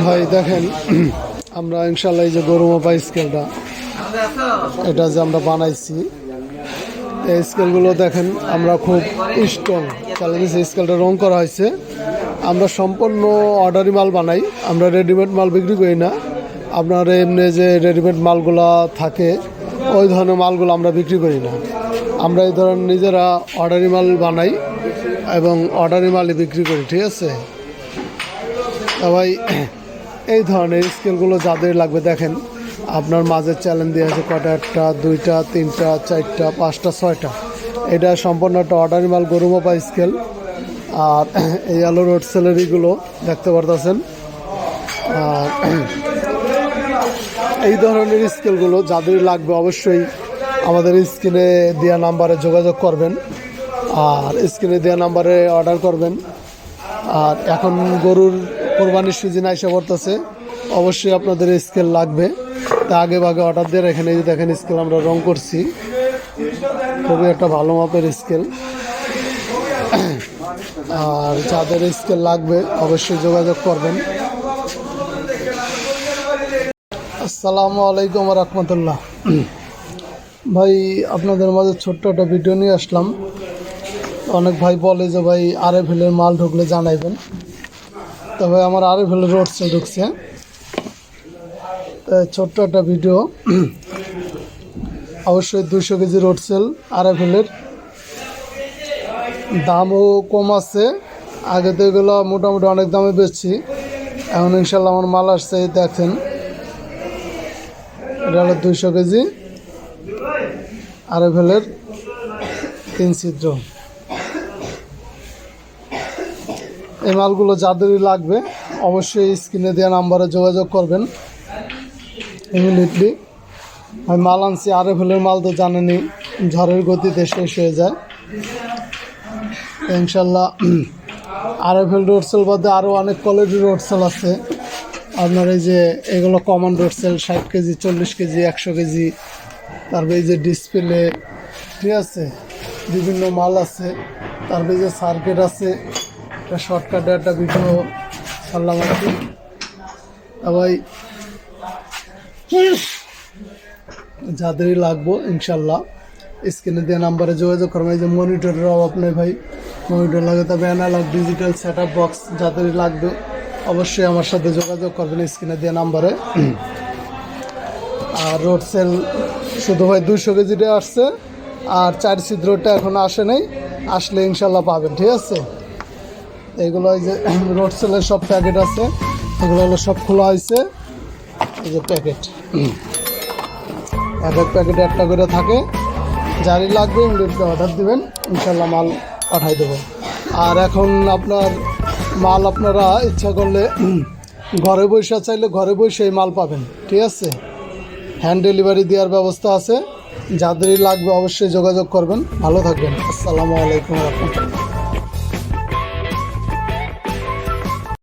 ভাই দেখেন আমরা ইনশাল্লাহ এই যে গরু মাপা স্কেলটা এটা যে আমরা বানাইছি এই স্কেলগুলো দেখেন আমরা খুব স্ট্রং চ্যালেঞ্জ স্কেলটা রং করা হয়েছে। আমরা সম্পূর্ণ অর্ডারি মাল বানাই, আমরা রেডিমেড মাল বিক্রি করি না। আপনার এমনি যে রেডিমেড মালগুলা থাকে ওই ধরনের মালগুলো আমরা বিক্রি করি না। আমরা এই ধরনের নিজেরা অর্ডারি মাল বানাই এবং অর্ডারি মালই বিক্রি করি, ঠিক আছে। সবাই এই ধরনের স্কেলগুলো যাদের লাগবে দেখেন আপনার মাঝে চ্যালেঞ্জ দিয়ে আছে কটা, একটা, দুইটা, তিনটা, চারটা, পাঁচটা, ছয়টা। এটা সম্পূর্ণ একটা অর্ডারি মাল গরু মাপা স্কেল। আর এই আলো রোড স্যালারিগুলো দেখতে পারতেছেন। আর এই ধরনের স্কেলগুলো যাদের লাগবে অবশ্যই আমাদের স্ক্রিনে দেওয়া নাম্বারে যোগাযোগ করবেন আর স্ক্রিনে দেওয়া নাম্বারে অর্ডার করবেন। আর এখন গরুর কোরবানির সিজন এসে পড়তেছে, অবশ্যই আপনাদের স্কেল লাগবে, তা আগে ভাগে অর্ডার দিয়ে এখানে যে দেখেন স্কেল আমরা রং করছি, খুবই একটা ভালো মাপের স্কেল। আর যাদের স্কেল লাগবে অবশ্যই যোগাযোগ করবেন। আসসালামু আলাইকুম রহমতুল্লাহ। ভাই আপনাদের মাঝে ছোট্ট একটা ভিডিও নিয়ে আসলাম। অনেক ভাই বলে যে ভাই আরএফএলের মাল ঢুকলে জানাইবেন। তো ভাই আমার আরএফএলের রোড সেল ঢুকছে, ছোট্ট একটা ভিডিও। অবশ্যই 200 কেজি রোড সেল আরএফএলের, দামও কম আছে। আগে তো এগুলো মোটামুটি অনেক দামে বেচছি, এখন ইনশাল্লাহ আমার মাল আসছে। দেখেন এটা হলো 200 কেজি আরএফএলের 3 ছিদ্র। এই মালগুলো যাদেরই লাগবে অবশ্যই স্ক্রিনে দেওয়া নাম্বারে যোগাযোগ করবেন ইমিডিয়েটলি। আমি মাল আনছি আরএফএলের মাল, তো জানেনই ঝড়ের গতিতে শেষ হয়ে যায়। ইনশাল্লাহ আরএফএল রোড সেল বাদে আরও অনেক কোয়ালিটির রোড সেল আছে আপনার। এই যে এগুলো common load cell 60 KG, 40 KG, 100 KG. তারপরে এই যে ডিসপ্লে, ঠিক আছে, বিভিন্ন মাল আছে। তারপরে এই যে সার্কিট আছে, একটা শর্টকাটে একটা ভিডিও ছাড়লাম আর কি। ভাই যাদেরই লাগবো ইনশাল্লাহ স্ক্রিনে দেওয়া নাম্বারে যোগাযোগ করবেন। এই যে মনিটরের অভাব নেই ভাই, মনিটর লাগে, তবে analogue digital set up box যাদেরই লাগবে অবশ্যই আমার সাথে যোগাযোগ করবেন স্ক্রিনে দেওয়া নাম্বারে। আর রোড সেল শুধু ভাই 200 কেজিটা আসছে, আর 4 ছিদ্রটা এখনও আসে নাই, আসলে ইনশাল্লাহ পাবেন, ঠিক আছে। এগুলো এই যে রোড সেলের সব প্যাকেট আছে, এগুলো হলো সব খোলা হয়েছে। এই যে প্যাকেট, এক এক প্যাকেটে একটা করে থাকে। যারই লাগবে ইমিডিয়েটলি অর্ডার দিবেন, ইনশাল্লাহ মাল পাঠাই দেবো। আর এখন আপনার মাল আপনারা ইচ্ছা করলে ঘরে বসে চাইলে ঘরে বসেই মাল পাবেন, ঠিক আছে। হ্যান্ড ডেলিভারি দেওয়ার ব্যবস্থা আছে, যাদেরই লাগবে অবশ্যই যোগাযোগ করবেন। ভালো থাকবেন। আসসালামু আলাইকুম রহমতুল্লাহ।